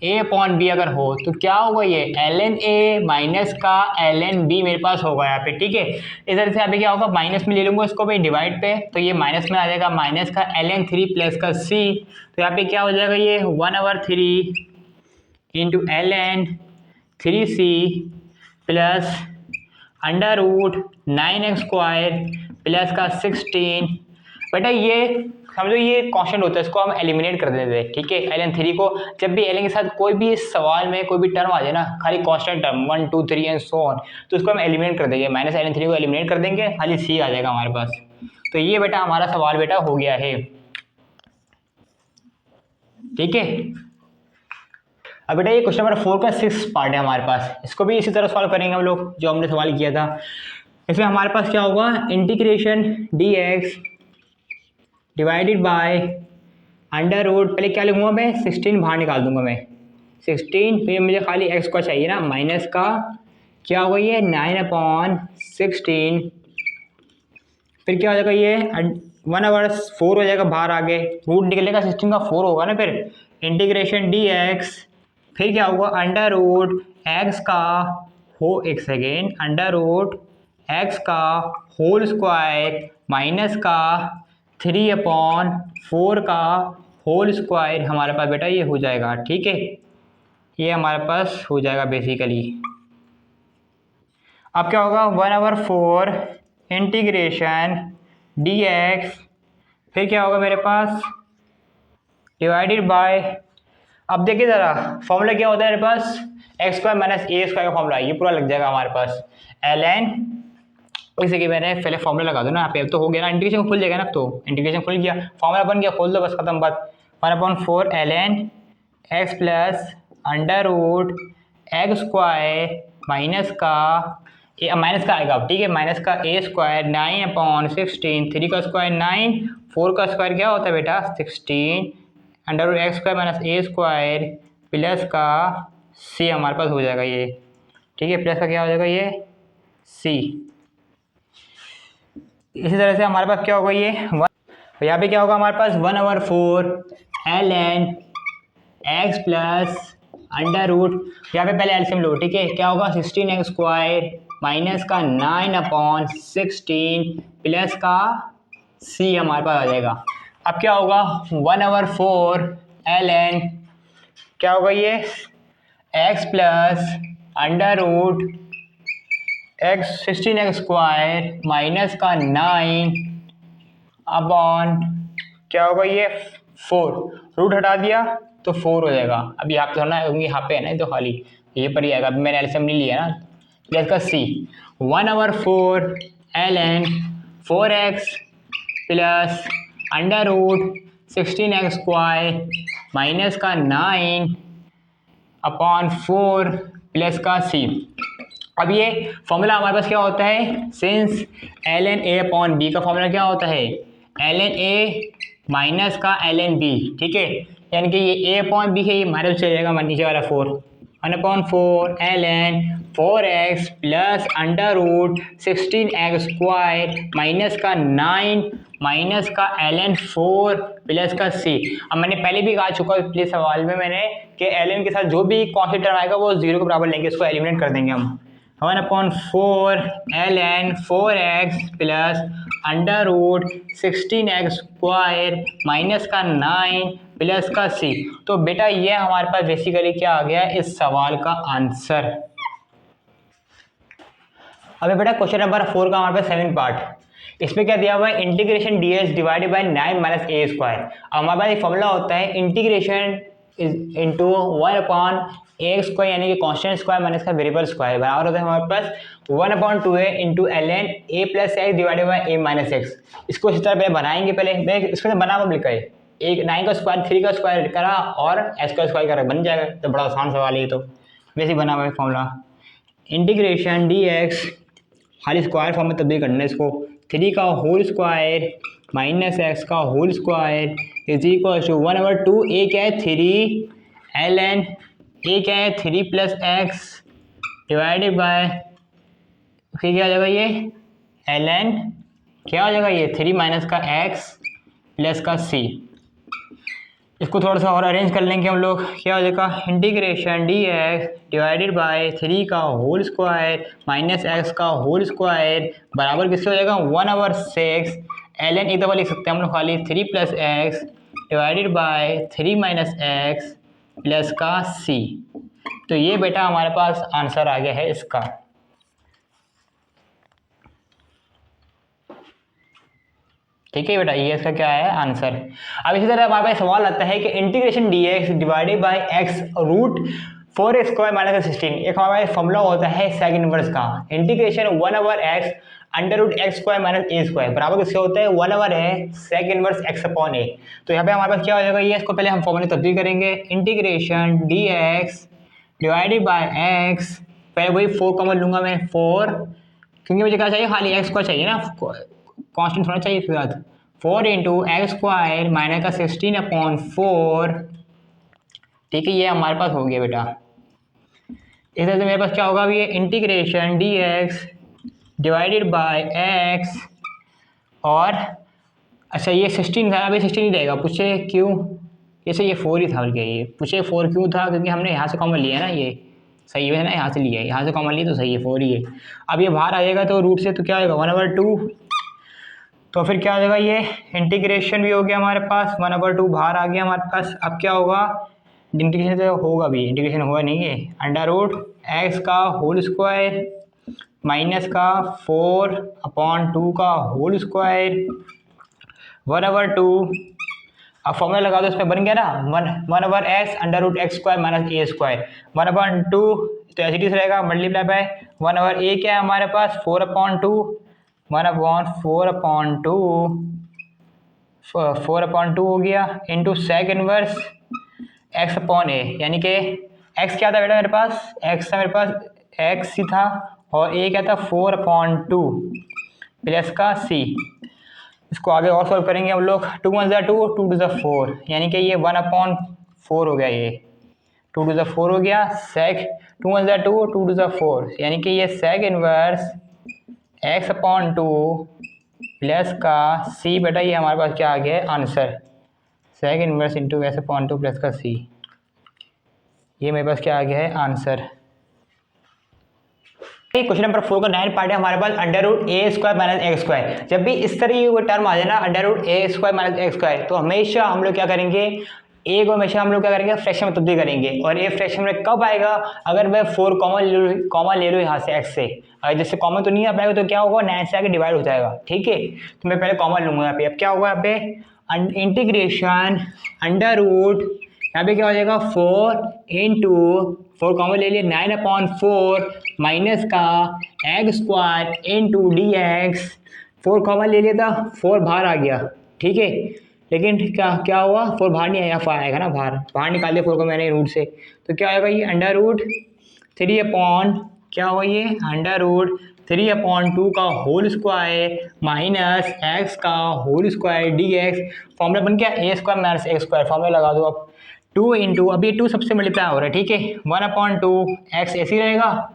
S1: a/b अगर हो तो क्या होगा, ये ln a माइनस का ln b मेरे पास होगा यहाँ पे, ठीक है। इस तरह से यहाँ पे क्या होगा, माइनस में ले लूँगा इसको भाई डिवाइड पे, तो ये माइनस में आ जाएगा, माइनस का ln 3 प्लस का c, तो यहाँ पे क्या हो जाएगा, ये 1/3 into ln 3c plus under root 9x square plus का 16। बेटा ये समझो ये कांस्टेंट होता है, इसको हम एलिमिनेट कर देते हैं, ठीक है। ln 3 को जब भी ln के साथ कोई भी सवाल में कोई भी टर्म आ जाए ना, खाली constant term 1 2 3 and so on, तो इसको हम एलिमिनेट कर देंगे, माइनस ln 3 को एलिमिनेट कर देंगे, खाली c आ जाएगा हमारे पास। तो ये बेटा हमारा सवाल बेटा हो गया है, ठीक है। अब बेटा ये क्वेश्चन नंबर 4 का 6 पार्ट है हमारे पास, इसको भी इसी तरह सॉल्व करेंगे हम लोग जो हमने सवाल किया था। इसमें हमारे पास क्या होगा, integration dx divided by under root, पहले क्या लिखूंगा मैं 16 बाहर निकाल दूंगा मैं 16, फिर मुझे खाली x को चाहिए ना, माइनस का क्या होगा ये 9/16, फिर क्या हो जाएगा ये 1/4 हो जाएगा बाहर आगे, रूट निकलेगा 16 का 4 होगा ना, फिर इंटीग्रेशन dx, फिर क्या होगा अंडर रूट एक्स का x again under root x का होल स्क्वायर माइनस का 3/4 का होल स्क्वायर हमारे पास बेटा ये हो जाएगा, ठीक है। ये हमारे पास हो जाएगा बेसिकली। अब क्या होगा 1/4 इंटीग्रेशन dx, फिर क्या होगा मेरे पास डिवाइडेड बाय, अब देखिए ज़रा फॉर्मूला क्या होता है मेरे पास, x square minus a square का फॉर्मूला, ये पूरा लग जाएगा हमारे पास ln, जैसे कि मैंने पहले फॉर्मूला लगा दो ना यहाँ पे, तो हो गया ना, इंटीग्रेशन खुल जाएगा ना, तो इंटीग्रेशन खुल गया, फॉर्मूला बन गया, खोल दो बस, खत्म बात। 1/4 ln x plus under root x square minus का माइनस का आएगा, ठीक है, माइनस का ए स्क्वायर 9/16, 3 का स्क्वायर 9, 4 का स्क्वायर क्या होता है बेटा 16, under root x square minus a square plus का सी हमारे पास हो जाएगा ये, ठीक है, प्लस का क्या हो जाएगा ये सी। इसी तरह से हमारे पास क्या होगा ये यहाँ पे क्या होगा हमारे पास 1/4 ln x plus under root, यहाँ पे पहले एलसीएम लो, ठीक है, क्या होगा 16x² माइनस का 9/16 प्लस का c हमारे पास आ जाएगा। अब क्या होगा 1/4 ln, क्या होगा ये x plus under root x 16x² minus का 9 अपॉन क्या होगा ये 4, रूट हटा दिया तो 4 हो जाएगा। अब यहाँ पे थोड़ा क्योंकि यहाँ पे है ना तो खाली ये पर ही आएगा, अभी मैंने एलसीएम नहीं लिया ना, प्लस का c 1/4 ln 4x plus under root 16x² minus का 9 अपॉन 4 प्लस का c। अब ये फॉर्मूला हमारे पास क्या होता है, since ln a upon b का फॉर्मूला क्या होता है ln a माइनस का ln b, ठीक है, यानी कि ये a अपॉन b है, ये माइनस चले जाएगा नीचे वाला 4, 1/4 ln 4x plus under root 16x² minus का 9 माइनस का ln 4 प्लस का c। अब मैंने पहले भी कहा चुका पिछले सवाल में मैंने कि ln के साथ जो भी कांस्टेंट टर्म आएगा वो 0 के बराबर लेंगे, इसको एलिमिनेट कर देंगे हम। 1/4 ln 4x plus under root 16x² minus का 9 प्लस का c। तो बेटा ये हमारे पास बेसिकली क्या आ गया इस सवाल का आंसर। अबे बेटा क्वेश्चन नंबर 4 का हमारे पास 7 पार्ट, इसमें क्या दिया हुआ है integration ds divided bye 9 minus a²। हमारे पास एक फॉर्मूला होता है इंटीग्रेशन इंटू 1/ax² यानी कि कांस्टेंट स्क्वायर माइनस का वेरिएबल स्क्वायर बराबर होता है हमारे पास 1/2a into ln a plus x divided bye a minus x। इसको इस तरह पहले बनाएंगे, पहले मैं इसको बना कब लिखा है, एक 9 का स्क्वायर 3 का स्क्वायर करा और x का स्क्वायर करा बन जाएगा, तो बड़ा आसान सवाल है ये, तो वैसे बना हुआ है फॉर्मूला इंटीग्रेशन dx खाली स्क्वायर फॉर्म में तब्दील करना है इसको, 3 का होल स्क्वायर माइनस x का whole square is equal to 1/2 a क्या है 3 ln a क्या है 3 प्लस x डिवाइडेड बाय फिर क्या हो जाएगा ये ln क्या हो जाएगा ये 3 माइनस का x प्लस का c। इसको थोड़ा सा और अरेंज कर लेंगे हम लोग, क्या हो जाएगा इंटीग्रेशन dx डिवाइडेड बाय 3 का होल स्क्वायर माइनस x का होल स्क्वायर बराबर किससे हो जाएगा 1/6 ln एक दफ़ा लिख सकते हैं हम लोग खाली 3 plus x divided bye 3 minus x plus का c। तो ये बेटा हमारे पास आंसर आ गया है इसका। ठीक है बेटा, ये इसका क्या है आंसर। अब इसी तरह हमारे पास सवाल आता है कि integration dx divided by x root 4x² minus 16, एक हमारे पास फॉर्मूला होता है सेक इनवर्स का integration 1/x under root x² minus a² बराबर किससे होता है 1/a sec inverse x upon a। तो यहाँ पे हमारे पास क्या हो जाएगा ये, इसको पहले हम फॉर्मूले तब्दील करेंगे integration dx divided by x, पहले वही 4 कॉमन लूंगा मैं 4, क्योंकि मुझे क्या चाहिए खाली x² चाहिए ना, कांस्टेंट होना चाहिए इसके साथ 4 इंटू x² माइनस का 16/4, ठीक है, ये हमारे पास हो गया बेटा। इस तरह से मेरे पास क्या होगा अभी ये integration dx divided by x और अच्छा ये 16 था, अभी 16 ही रहेगा, पूछे क्यों, जैसे ये 4 ही था बल्कि, ये पूछे 4 क्यों था, क्योंकि हमने यहाँ से कॉमन लिया ना, ये सही है ना, यहाँ से लिया है, यहाँ से कॉमन लिया तो सही है 4 ही है। अब ये बाहर आ जाएगा तो रूट से तो क्या होगा 1/2, तो फिर क्या हो जाएगा ये इंटीग्रेशन भी हो गया हमारे पास 1/2 बाहर आ गया हमारे पास। अब क्या होगा इंटीग्रेशन तो होगा भी, इंटीग्रेशन हुआ नहीं है अंडर रूट x का होल स्क्वायर माइनस का 4/2 का होल स्क्वायर 1/2। अब फॉर्मूला लगा दो, इसमें बन गया ना 1/x under root x² minus a², 1/2 तो एच डी से रहेगा मल्टीप्लाई बाय 1/a क्या है हमारे पास 4/2, 4/2 हो गया into sec inverse x upon a, यानी कि x क्या था बेटा मेरे पास, x था मेरे पास x ही था और a क्या था 4/2 प्लस का c। इसको आगे और सॉल्व करेंगे हम लोग, 2 × 2 2 × 4 यानी कि ये 1/4 हो गया, ये 2 × 4 हो गया सेक 2 × 2 2 × 4 यानी कि ये सेक इनवर्स x/2 प्लस का c। बेटा ये हमारे पास क्या आ गया है answer, sec inverse into x/2 plus का c। ये मेरे पास क्या आ गया है आंसर। क्वेश्चन नंबर 4 का 9 पार्ट है हमारे पास under root a square minus x square. जब भी इस तरह की कोई टर्म आ जाए ना under root a square minus x square, तो हमेशा हम लोग क्या करेंगे, ए को हमेशा हम लोग क्या करेंगे फ्रैक्शन में तब्दील करेंगे। और ए फ्रैक्शन में कब आएगा, अगर मैं 4 कॉमन ले लूँ यहाँ से एक्स से, अगर जैसे कॉमन तो नहीं आ पाएगा तो क्या होगा 9 से आके डिवाइड हो जाएगा, ठीक है। तो मैं पहले कॉमन लूंगा यहाँ पे। अब क्या होगा यहाँ पे इंटीग्रेशन अंडर रूट, यहाँ पे क्या हो जाएगा 4 इंटू 4 कॉमन ले लिए 9/4 माइनस का x square into d x. 4 common ले लिया था, 4 बाहर आ गया, ठीक है। लेकिन क्या हुआ 4 बाहर नहीं आया, 5 आएगा ना, बाहर निकाल दिया 4 को मैंने रूट से। तो क्या आएगा ये अंडर रूट 3 अपॉन क्या होगा ये अंडर रूट 3/2 का होल स्क्वायर माइनस एक्स का whole square d x. Formula बन गया a square minus x square, formula लगा दो अब 2 इंटू, अब ये 2 सबसे मल्टीप्लाई हो रहा है, ठीक है। 1/2 एक्स ऐसे ही रहेगा,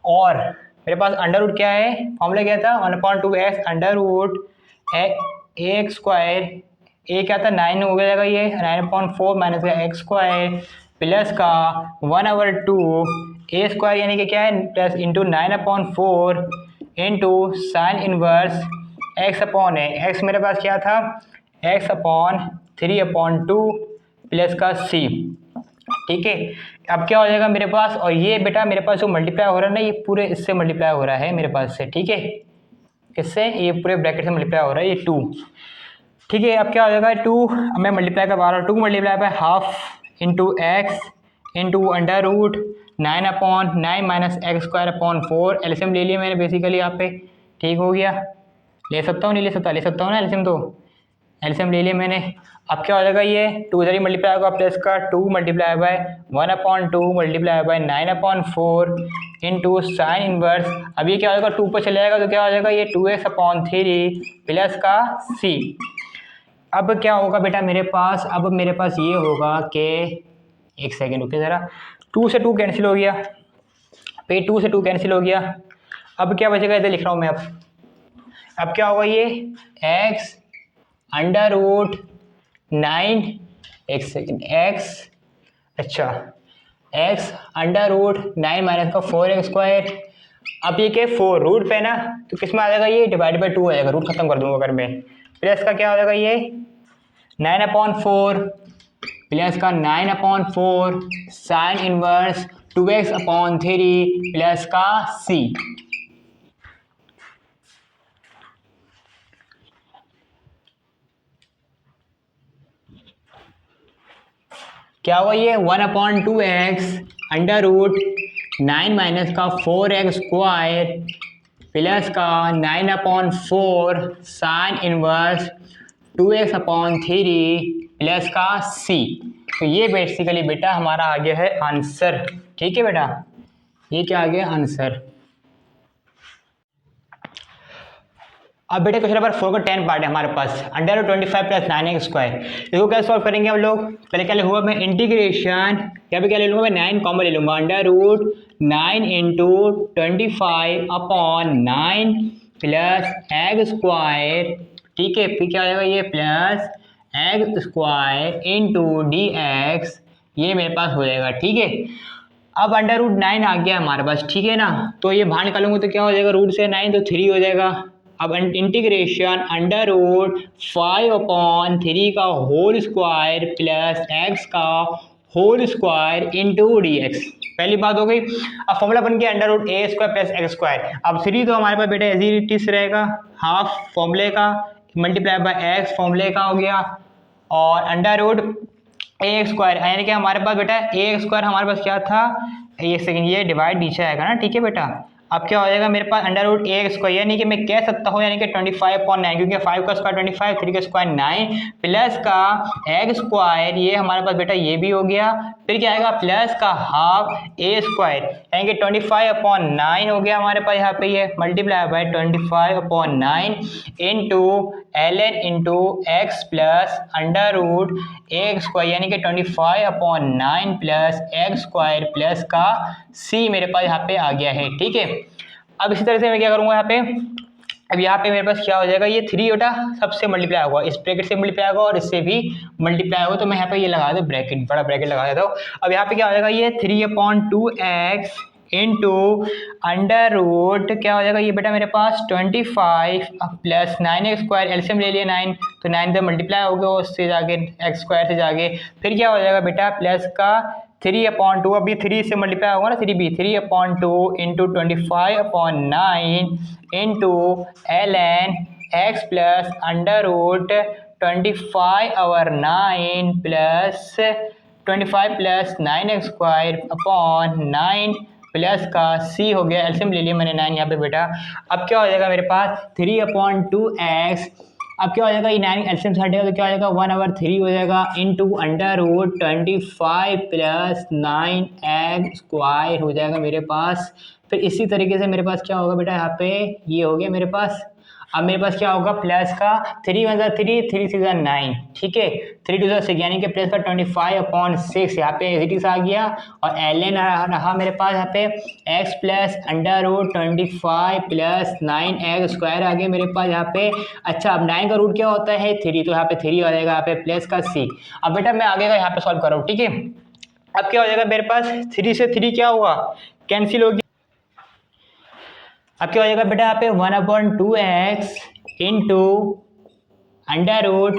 S1: और मेरे पास अंडर रूट क्या है, फॉर्मूला क्या था 1/2 x under root x square, a क्या था 9 हो जाएगा ये 9/4 माइनस का एक्स स्क्वायर प्लस का 1/2 ए स्क्वायर यानी कि क्या है plus into 9/4 into sine inverse x upon है। एक्स मेरे पास क्या था x/3/2 प्लस का सी, ठीक है। अब क्या हो जाएगा मेरे पास, और ये बेटा मेरे पास जो मल्टीप्लाई हो रहा है ना, ये पूरे इससे मल्टीप्लाई हो रहा है मेरे पास से, ठीक है। किससे, ये पूरे ब्रैकेट से मल्टीप्लाई हो रहा है, ये 2, ठीक है। अब क्या हो जाएगा 2, अब मैं मल्टीप्लाई करवा रहा हूँ, 2 multiply by half into x into under root 9/9 minus x square upon 4। LCM ले लिया मैंने बेसिकली यहाँ पे, ठीक हो गया। ले सकता हूँ नहीं ले सकता, ले सकता हूँ ना एलसीएम, तो एलसीएम ले लिया मैंने। अब क्या हो जाएगा ये 2 इधर ही मल्टीप्लाई होगा प्लस का 2 multiply bye 1/2 multiply by 9/4 into sine inverse. अब ये क्या हो जाएगा 2 पर चले जाएगा तो क्या हो जाएगा ये 2x/3 प्लस का सी। अब क्या होगा बेटा मेरे पास, अब मेरे पास ये होगा कि एक सेकेंड रुकिए ज़रा, 2 से 2 कैंसिल हो गया, पे 2 से 2 कैंसिल हो गया। अब क्या बचेगा, इधर लिख रहा हूँ मैं। अब क्या होगा ये x अंडर रूट 9 एक सेकेंड x, अच्छा x अंडर रूट 9 माइनस का 4x स्क्वायर। अब ये क्या 4 रूट पे ना, तो किस में आ जाएगा ये डिवाइड बाई 2 हो जाएगा, रूट खत्म कर दूंगा अगर मैं। प्लस का क्या हो जाएगा ये 9/4 प्लस का 9/4 साइन इनवर्स 2x/3 प्लस का c। क्या हुआ ये 1/2x अंडर रूट 9 माइनस का 4x स्क्वायर प्लस का 9/4 साइन इनवर्स 2x/3 प्लस का c। तो ये बेसिकली बेटा हमारा आ गया है आंसर, ठीक है बेटा, ये क्या आ गया आंसर। अब बेटा क्वेश्चन नंबर 4 का 10 पार्ट है हमारे पास, under root 25 plus 9x square. इसको क्या सॉल्व करेंगे हम लोग, पहले क्या लिखूंगा मैं इंटीग्रेशन, यहाँ पे क्या ले लूँगा मैं 9 कॉमन ले लूँगा, under root 9 into 25/9 plus x square, ठीक है। फिर क्या हो जाएगा ये plus x square into d x, ये मेरे पास हो जाएगा, ठीक है। अब अंडर रूट 9 आ गया हमारे पास, ठीक है ना, तो ये बाहर निकालूंगा तो क्या हो जाएगा रूट से 9 तो 3 हो जाएगा। अब इंटीग्रेशन अंडर रूट 5/3 का होल स्क्वायर प्लस एक्स का whole square into d x, पहली बात हो गई। अब फॉर्मूला बन गया under root a square plus x square. अब 3 तो हमारे पास बेटा एज रहेगा, हाफ फॉर्मूले का मल्टीप्लाई बाय एक्स फॉर्मूले का हो गया, और अंडर रूट ए स्क्वायर यानी कि हमारे पास बेटा ए स्क्वायर हमारे पास क्या था, ये सेकंड ये डिवाइड नीचे आएगा ना, ठीक है बेटा। अब क्या हो जाएगा मेरे पास अंडर रूट ए स्क्वायर, यानी कि मैं कह सकता हूँ यानी कि 25/9, क्योंकि 5 का स्क्वायर 25, 3 का स्क्वायर 9 प्लस का एक्स स्क्वायर, ये हमारे पास बेटा ये भी हो गया। फिर क्या आएगा प्लस का हाफ ए स्क्वायर, यानी कि 25/9 हो गया हमारे पास यहाँ पे, ये multiply by 25/9 into ln into x plus under root a square, यानी कि 25/9 प्लस एक्स स्क्वायर प्लस का सी मेरे पास यहाँ पे आ गया है, ठीक है। अब इसी तरह से मैं क्या करूँगा यहाँ पे अब यहाँ पे मेरे पास क्या हो जाएगा, ये 3 बेटा सबसे मल्टीप्लाई होगा, इस ब्रैकेट से मल्टीप्लाई होगा और इससे भी मल्टीप्लाई होगा, तो मैं यहाँ पे ये लगा दूँ ब्रैकेट, बड़ा ब्रैकेट लगा देता हूँ। अब यहाँ पे क्या हो जाएगा, ये 3/2x इंटू अंडर रूट क्या हो जाएगा, ये बेटा मेरे पास 25 प्लस 9x², एलसीएम ले लिया 9, तो 9 से मल्टीप्लाई हो गया उससे जाके x² से जाके, फिर क्या हो जाएगा बेटा प्लस का 3/2, अभी 3 से मल्टीप्लाई होगा ना 3b, 3/2 into 25/9 into ln x plus under root 25/9 plus 25 plus 9x²/9 plus का c हो गया, एलसीएम ले लिया मैंने 9 यहाँ पे बेटा। अब क्या हो जाएगा मेरे पास 3/2x, अब क्या हो जाएगा, ये 9 एलसीएम से हटेगा तो क्या हो जाएगा 1/3 हो जाएगा into under root 25 plus 9x² हो जाएगा मेरे पास। फिर इसी तरीके से मेरे पास क्या होगा बेटा, यहाँ पे ये हो गया मेरे पास। अब मेरे पास क्या होगा प्लस का 3 × 3, 3 × 6 = 9, ठीक है, 3 × 6 यानी कि प्लस का 25/6 यहाँ पे एजिटिस आ गया, और ln रहा मेरे पास यहाँ पे x plus under root 25 plus 9x² आ गया मेरे पास यहाँ पे। अच्छा, अब 9 का रूट क्या होता है 3, तो यहाँ पे 3 आ जाएगा यहाँ पे प्लस का c। अब बेटा मैं आगे का यहाँ पे सॉल्व कर रहा हूँ, ठीक है। अब क्या हो जाएगा मेरे पास 3 से 3 क्या हुआ कैंसिल हो गया। अब क्या हो जाएगा बेटा यहाँ पे 1/2x into under root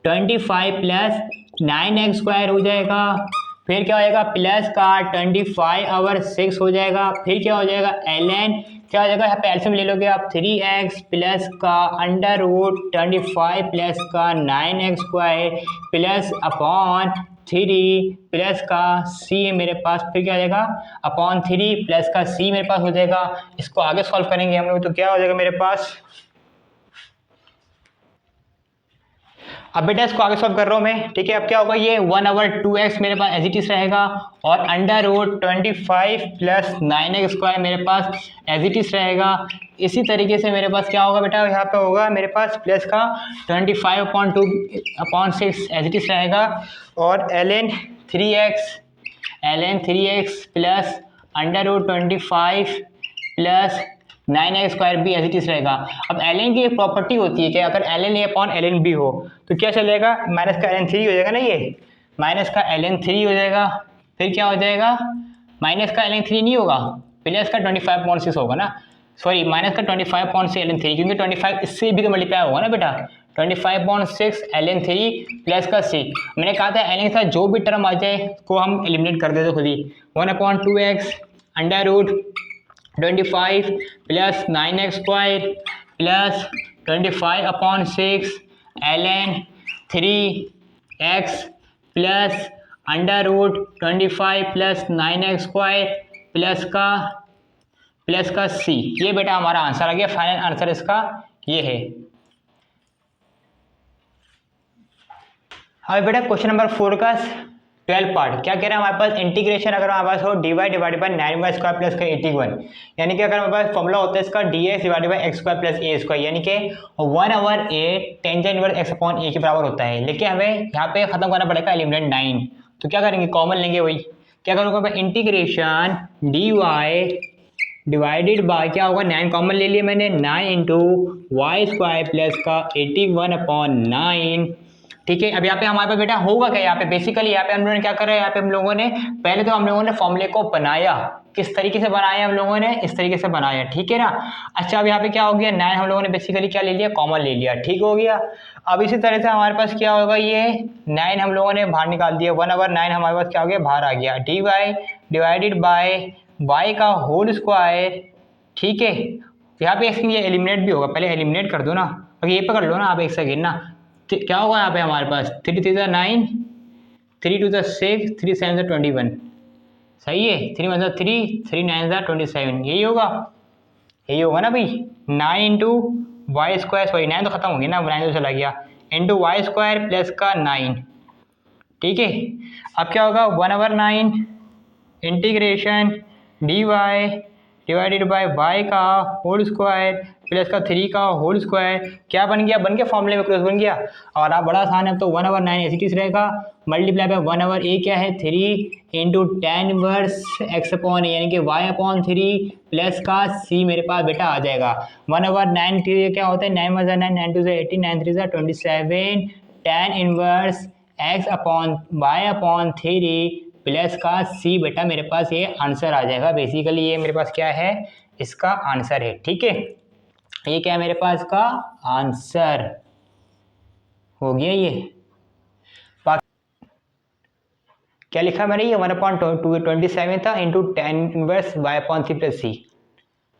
S1: 25 plus 9x² हो जाएगा, फिर क्या हो जाएगा प्लस का 25/6 हो जाएगा, फिर क्या हो जाएगा ln क्या हो जाएगा, यहाँ पे एलसीएम ले लोगे आप 3x प्लस का अंडर रूट 25 प्लस का 9x² प्लस अपॉन 3 प्लस का c है मेरे पास, फिर क्या हो जाएगा अपॉन 3 प्लस का c मेरे पास हो जाएगा। इसको आगे सॉल्व करेंगे हम लोग, तो क्या हो जाएगा मेरे पास, अब बेटा इसको आगे सॉल्व कर रहा हूँ मैं, ठीक है। अब क्या होगा, ये 1/2x मेरे पास एज इट इज रहेगा, और अंडर रूट 25 प्लस 9x² मेरे पास एज इट इज रहेगा। इसी तरीके से मेरे पास क्या होगा बेटा, यहाँ पे होगा मेरे पास प्लस का 25/2/6 एज इट इज रहेगा, और ln 3x plus under root 25 plus 9x² भी एज इट इज रहेगा। अब ln की एक प्रॉपर्टी होती है कि अगर ln A/ln B हो तो क्या चलेगा, माइनस का ln 3 हो जाएगा ना, ये माइनस का ln 3 हो जाएगा, फिर क्या हो जाएगा माइनस का ln 3 नहीं होगा, प्लस का 25/6 होगा ना, सॉरी माइनस का 25/6 ln 3, क्योंकि 25 इससे भी तो मल्टीप्लाई होगा ना बेटा, 25/6 ln 3 प्लस का c। मैंने कहा था ln के साथ जो भी टर्म आ जाए उसको हम एलिमिनेट कर देते खुद ही। 1/2x under root 25 plus 9x² plus 25/6 ln 3x plus under root 25 plus 9x² plus का c। ये बेटा हमारा आंसर आ गया, फाइनल आंसर इसका ये है। अब बेटा क्वेश्चन नंबर 4 का 12 पार्ट क्या कह रहा है हमारे पास, इंटीग्रेशन अगर हमारे पास हो dy divided by 9y² plus का 81, यानी कि अगर हमारे पास फॉर्मूला होता है इसका dx divided by x² plus a², यानी कि 1/a tangent inverse x upon a के बराबर होता है। लेकिन हमें यहाँ पे खत्म करना पड़ेगा एलिमिनेट 9, तो क्या करेंगे कॉमन लेंगे, वही क्या करूँगा मैं, इंटीग्रेशन dy डिवाइडेड बाय क्या होगा 9 कॉमन ले लिया मैंने, 9 इंटू y² प्लस का 81/9, ठीक है। अब यहाँ पे हमारे पास बेटा होगा क्या, यहाँ पे बेसिकली यहाँ पे हम लोगों ने क्या करा है, यहाँ पे हम लोगों ने पहले तो हम लोगों ने फॉर्मूले को बनाया, किस तरीके से बनाया हम लोगों ने, इस तरीके से बनाया, ठीक है ना। अच्छा, अब यहाँ पे क्या हो गया 9 हम लोगों ने बेसिकली क्या ले लिया, कॉमन ले लिया, ठीक हो गया। अब इसी तरह से हमारे पास क्या होगा, ये 9 हम लोगों ने बाहर निकाल दिया, 1/9 हमारे पास क्या हो गया बाहर आ गया, dy डिवाइडेड बाय y का होल स्क्वायर, ठीक है। यहाँ पे इसके लिए एलिमिनेट भी होगा, पहले एलिमिनेट कर दो ना, अगर ये पकड़ लो ना आप एक सेकेंड ना, क्या होगा यहाँ पे हमारे पास 3 × 3 = 9, 3 × 2 = 6, 3 × 7 = 21, सही है, 3 × 1 = 3, 3 × 9 = 27, यही होगा ना भाई। 9 इंटू वाई स्क्वायर, सॉरी 9 तो खत्म हो गया ना, 9 तो चला गया, इंटू y² प्लस का 9, ठीक है। अब क्या होगा 1/9 integration dy divided by y का होल स्क्वायर प्लस का 3 का होल स्क्वायर क्या बन गया फॉर्मूले में क्रॉस बन गया। और आप बड़ा आसान है, तो 1/9 ऐसी चीज रहेगा, मल्टीप्लाई बाय 1/a क्या है 3 into tan inverse x upon a यानी कि y अपॉन 3 प्लस का c मेरे पास बेटा आ जाएगा। 1/9 क्या होता है 9 × 9 9 2 18 9 3 27 ten inverse x upon y upon 3 plus का c बेटा मेरे पास ये आंसर आ जाएगा। बेसिकली ये मेरे पास क्या है इसका आंसर है। ठीक है, ये क्या है मेरे पास का आंसर हो गया। ये क्या लिखा मैंने, ये 1/27 था into tan inverse y upon 3 plus c।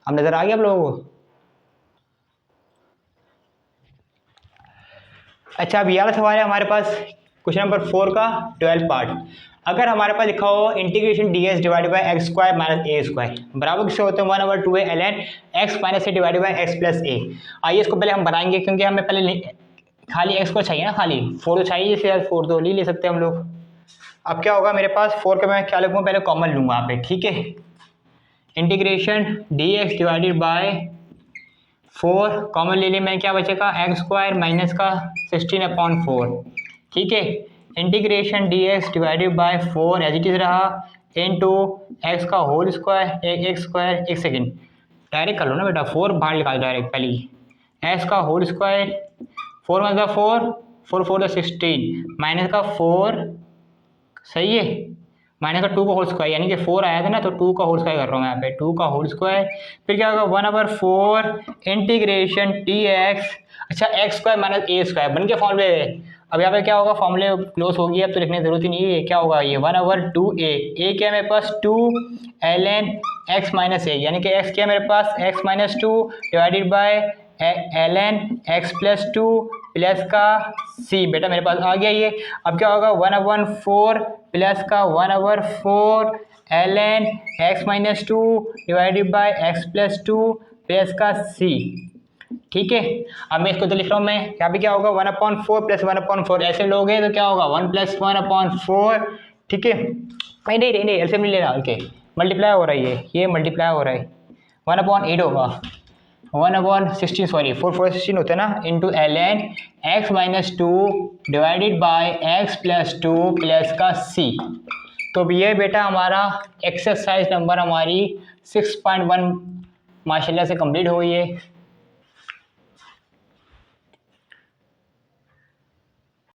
S1: अब नजर आ गया आप लोगों को। अच्छा, अब ये वाला सवाल है हमारे पास क्वेश्चन नंबर 4 का 12 पार्ट। अगर हमारे पास लिखा हो integration ds divided by x square minus a square बराबर किससे होते हैं 1/2a ln x minus a divided by x plus a. आइए इसको पहले हम बनाएंगे, क्योंकि हमें पहले खाली x को चाहिए ना, खाली 4 तो चाहिए, जैसे 4 तो ले सकते हैं हम लोग। अब क्या होगा मेरे पास 4 का मैं क्या लिखूँगा, पहले कॉमन लूँगा यहाँ पे। ठीक है, integration dx divided by 4 common ले लिया मैंने, क्या बचेगा एक्स स्क्वायर माइनस का 16/4। ठीक है, integration dx divided by 4 as it is रहा इनटू एक्स का होल स्क्वायर एक्स स्क्वायर। एक सेकेंड डायरेक्ट कर लो ना बेटा, 4 बाहर निकाल डायरेक्ट पहले ही, एक्स का होल स्क्वायर 4 × 4 4 4 16 माइनस का 4 सही है माइनस का 2 का होल स्क्वायर यानी कि 4 आया था ना, तो 2 का होल स्क्वायर कर रहा हूँ यहाँ पे 2 का होल स्क्वायर। फिर क्या होगा 1/4 इंटीग्रेशन dx, अच्छा x square minus a square बन के फॉर्मूले। अब यहाँ पे क्या होगा फॉर्मूले क्लोज हो गया, अब तो लिखने की जरूरत ही नहीं है। क्या होगा ये 1/2a, ए क्या है मेरे पास 2 ln x माइनस ए यानी कि x क्या है मेरे पास x minus 2 divided by ln x plus 2 plus का c बेटा मेरे पास आ गया ये। अब क्या होगा 1/4 प्लस का 1/4 ln x minus 2 divided by x plus 2 plus का c। ठीक है, अब मैं इसको तो लिख रहा हूँ मैं, यहाँ पे क्या होगा 1/4 प्लस 1/4 ऐसे लोगे तो क्या होगा 1 + 1/4। ठीक है, नहीं ऐसे नहीं ले रहा, ओके मल्टीप्लाई हो रहा है, ये मल्टीप्लाई हो रहा है 1/8 होगा 1/16 सॉरी 4 4 16 होता है ना into ln x minus 2 divided by x plus 2 plus का c। तो ये बेटा हमारा एक्सरसाइज नंबर हमारी 6.1 माशाल्लाह से कंप्लीट हो गई है।